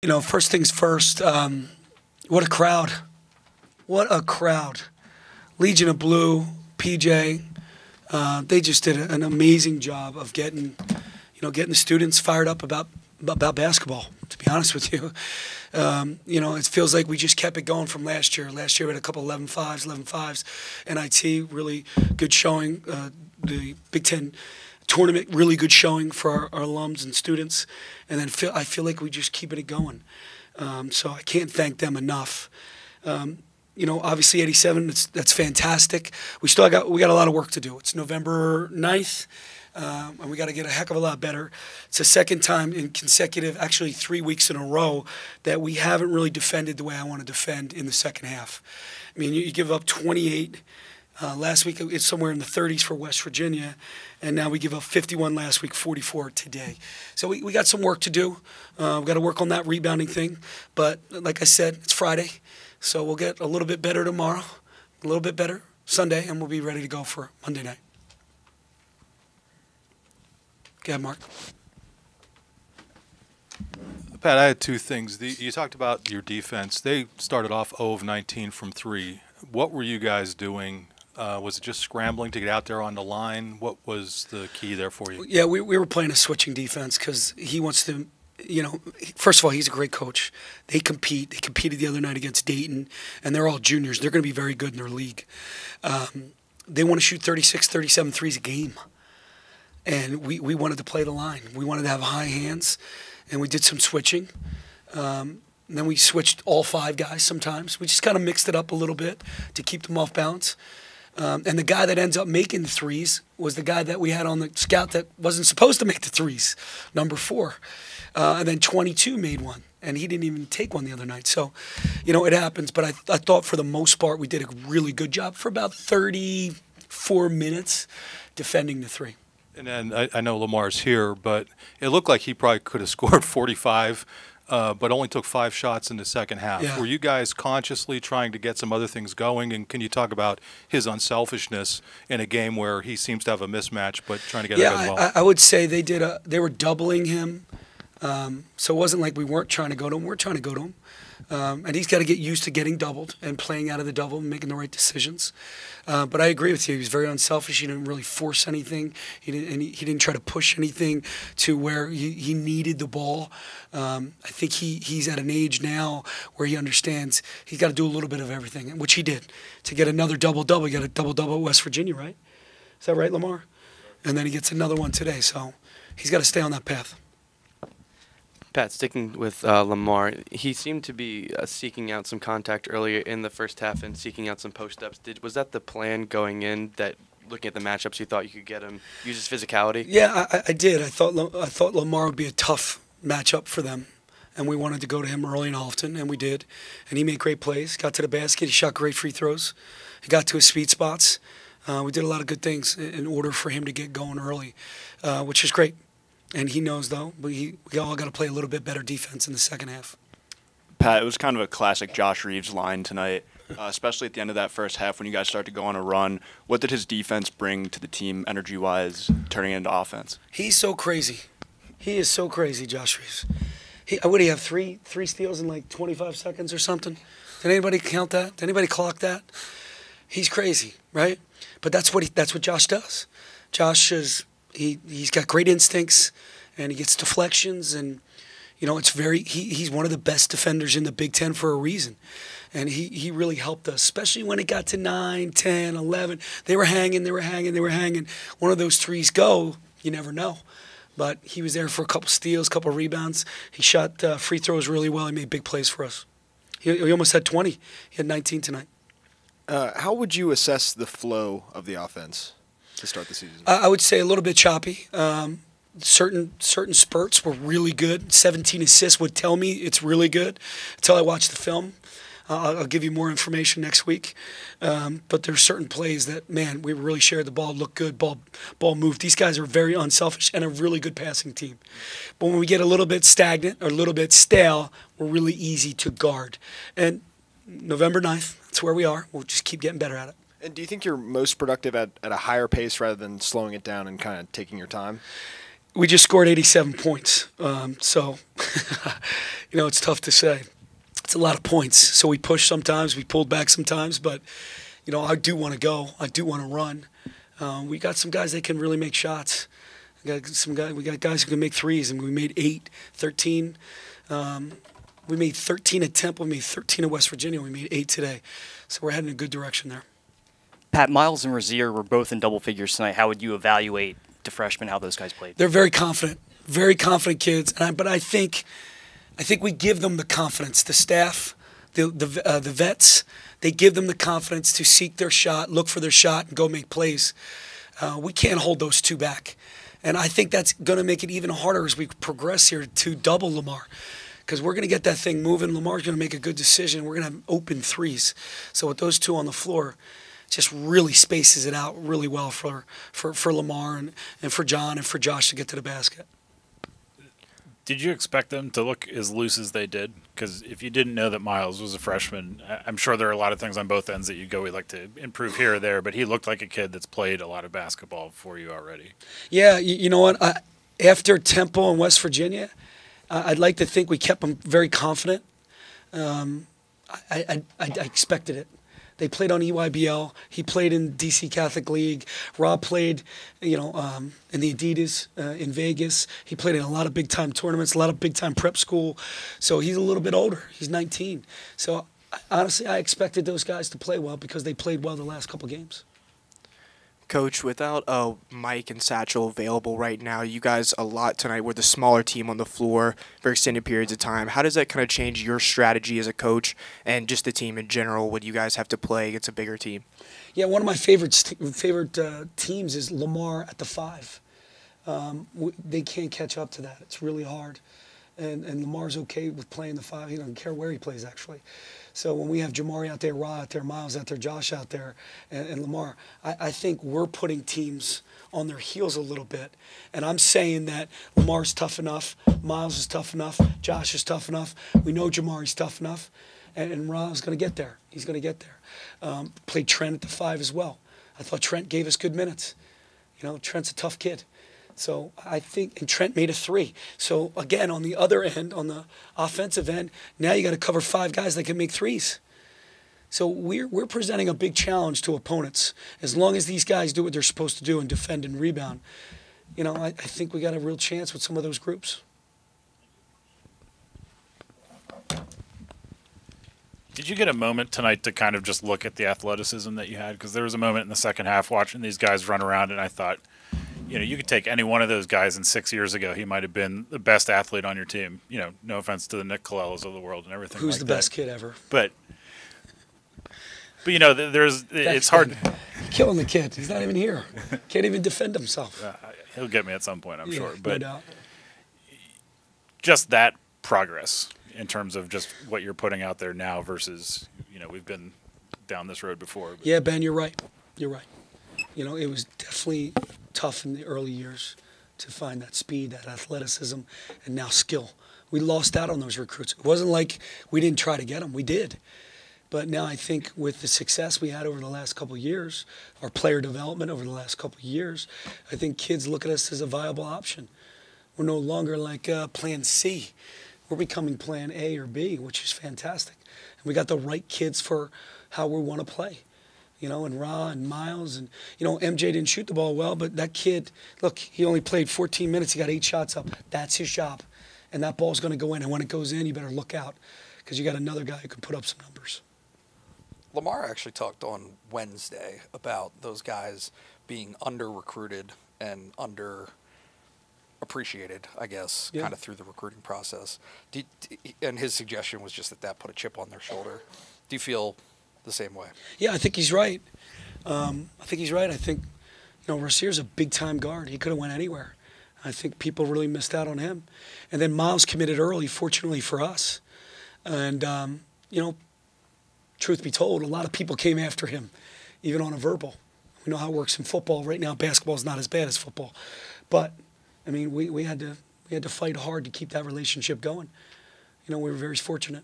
First things first, what a crowd. What a crowd. Legion of Blue, PJ, they just did an amazing job of getting the students fired up about basketball, to be honest with you. It feels like we just kept it going from last year. Last year we had a couple 11-5s, NIT, really good showing. The Big Ten tournament, really good showing for our alums and students. And then I feel like we just keeping it going. So I can't thank them enough. Obviously 87, that's fantastic. We got a lot of work to do. It's November 9th, and we got to get a heck of a lot better. It's the second time in consecutive, actually 3 weeks in a row, that we haven't really defended the way I want to defend in the second half. I mean, you give up 28. Last week it's somewhere in the 30s for West Virginia, and now we give up 51 last week, 44 today. So we got some work to do. We've got to work on that rebounding thing. But like I said, it's Friday, so we'll get a little bit better tomorrow, a little bit better Sunday, and we'll be ready to go for Monday night. Go ahead, Mark. Pat, I had two things. You talked about your defense. They started off 0 of 19 from 3. What were you guys doing? Was it just scrambling to get out there on the line? What was the key there for you? Yeah, we were playing a switching defense because he wants to, first of all, he's a great coach. They compete. They competed the other night against Dayton, and they're all juniors. They're going to be very good in their league. They want to shoot 36, 37 threes a game. And we wanted to play the line. We wanted to have high hands, and we did some switching. And then we switched all 5 guys sometimes. We just kind of mixed it up a little bit to keep them off balance. And the guy that ends up making the threes was the guy that we had on the scout that wasn't supposed to make the threes, number 4. And then 22 made one, and he didn't even take one the other night. So, it happens. But I thought for the most part we did a really good job for about 34 minutes defending the 3. And then I know Lamar's here, but it looked like he probably could have scored 45, but only took 5 shots in the second half. Yeah. Were you guys consciously trying to get some other things going? And can you talk about his unselfishness in a game where he seems to have a mismatch, but trying to get it as well? I would say they were doubling him. So it wasn't like we weren't trying to go to him. We're trying to go to him. And he's got to get used to getting doubled and playing out of the double and making the right decisions. But I agree with you. He was very unselfish. He didn't really force anything. He didn't try to push anything to where he needed the ball. I think he's at an age now where he understands he's got to do a little bit of everything, which he did. To get another double-double, he got a double-double at West Virginia, right? Is that right, Lamar? And then he gets another one today. So he's got to stay on that path. Pat, sticking with Lamar, he seemed to be seeking out some contact earlier in the first half and seeking out some post-ups. Was that the plan going in, that looking at the matchups you thought you could get him, use his physicality? Yeah, I did. I thought Lamar would be a tough matchup for them, and we wanted to go to him early and often, and we did. And he made great plays, got to the basket, he shot great free throws, he got to his speed spots. We did a lot of good things in order for him to get going early, which is great. And he knows, though, we all got to play a little bit better defense in the second half. Pat, it was kind of a classic Josh Reeves line tonight, especially at the end of that first half when you guys start to go on a run. What did his defense bring to the team energy-wise, turning it into offense? He's so crazy. He is so crazy, Josh Reeves. What do you have, three steals in like 25 seconds or something? Did anybody count that? Did anybody clock that? He's crazy, right? But that's what Josh does. Josh is... He's got great instincts, and he gets deflections, and he's one of the best defenders in the Big Ten for a reason. And he really helped us, especially when it got to 9, 10, 11. They were hanging. One of those threes go, you never know. But he was there for a couple steals, couple rebounds. He shot free throws really well. He made big plays for us. He almost had 20. He had 19 tonight. How would you assess the flow of the offense to start the season? I would say a little bit choppy. Certain spurts were really good. 17 assists would tell me it's really good until I watch the film. I'll give you more information next week. But there's certain plays that, man, we really shared the ball, looked good, ball moved. These guys are very unselfish and a really good passing team. But when we get a little bit stagnant or a little bit stale, we're really easy to guard. And November 9th, that's where we are. We'll just keep getting better at it. And do you think you're most productive at a higher pace rather than slowing it down and kind of taking your time? We just scored 87 points. So, it's tough to say. It's a lot of points. So we pushed sometimes, we pulled back sometimes, but, I do want to go. I do want to run. We got some guys that can really make shots. We got guys who can make threes, and we made 8, 13. We made 13 at Temple. We made 13 at West Virginia. We made 8 today. So we're heading in a good direction there. Pat, Miles and Rozier were both in double figures tonight. How would you evaluate the freshmen, how those guys played? They're very confident kids. But I think we give them the confidence. The staff, the vets, they give them the confidence to seek their shot, look for their shot, and go make plays. We can't hold those two back. And I think that's going to make it even harder as we progress here to double Lamar. Because we're going to get that thing moving. Lamar's going to make a good decision. We're going to have open threes. So with those two on the floor, just really spaces it out really well for Lamar and for John and for Josh to get to the basket. Did you expect them to look as loose as they did? Because if you didn't know that Miles was a freshman, I'm sure there are a lot of things on both ends that you go, we'd like to improve here or there, but he looked like a kid that's played a lot of basketball for you already. Yeah, you know what? After Temple and West Virginia, I'd like to think we kept him very confident. I expected it. They played on EYBL. He played in DC Catholic League. Rob played, in the Adidas in Vegas. He played in a lot of big-time tournaments, a lot of big-time prep school. So he's a little bit older. He's 19. So honestly, I expected those guys to play well because they played well the last couple games. Coach, without Mike and Satchel available right now, you guys a lot tonight were the smaller team on the floor for extended periods of time. How does that kind of change your strategy as a coach and just the team in general when you guys have to play against a bigger team? Yeah, one of my favorite teams is Lamar at the 5. They can't catch up to that. It's really hard. And Lamar's okay with playing the 5. He doesn't care where he plays, actually. So when we have Jamari out there, Ra out there, Miles out there, Josh out there, and Lamar, I think we're putting teams on their heels a little bit. And I'm saying that Lamar's tough enough, Miles is tough enough, Josh is tough enough. We know Jamari's tough enough, and Ra's going to get there. He's going to get there. Played Trent at the 5 as well. I thought Trent gave us good minutes. Trent's a tough kid. So I think, and Trent made a 3. So again, on the other end, on the offensive end, now you got to cover 5 guys that can make 3s. So we're presenting a big challenge to opponents. As long as these guys do what they're supposed to do and defend and rebound, I think we got a real chance with some of those groups. Did you get a moment tonight to kind of just look at the athleticism that you had? Because there was a moment in the second half watching these guys run around, and I thought, you could take any one of those guys, and 6 years ago he might have been the best athlete on your team. No offense to the Nick Colellas of the world and everything. Who's like the that. best kid ever? But it's hard. Killing the kid. He's not even here. Can't even defend himself. He'll get me at some point, I'm sure. No But doubt. just that progress in terms of just what you're putting out there now versus, we've been down this road before. But. Yeah, Ben, you're right. You're right. It was definitely tough in the early years to find that speed, that athleticism, and now skill. We lost out on those recruits. It wasn't like we didn't try to get them. We did. But now I think with the success we had over the last couple of years, our player development over the last couple of years, I think kids look at us as a viable option. We're no longer like plan C. We're becoming plan A or B, which is fantastic. And we got the right kids for how we want to play. And Ra and Miles. And, MJ didn't shoot the ball well, but that kid, look, he only played 14 minutes. He got 8 shots up. That's his job. And that ball's going to go in. And when it goes in, you better look out because you got another guy who can put up some numbers. Lamar actually talked on Wednesday about those guys being under-recruited and underappreciated, I guess, kind of through the recruiting process. And his suggestion was just that put a chip on their shoulder. Do you feel the same way? Yeah, I think he's right. I think, Rozier's a big-time guard. He could have went anywhere. I think people really missed out on him. And then Miles committed early, fortunately for us. And, truth be told, a lot of people came after him, even on a verbal. We know how it works in football. Right now, basketball is not as bad as football. But, we had to fight hard to keep that relationship going. We were very fortunate.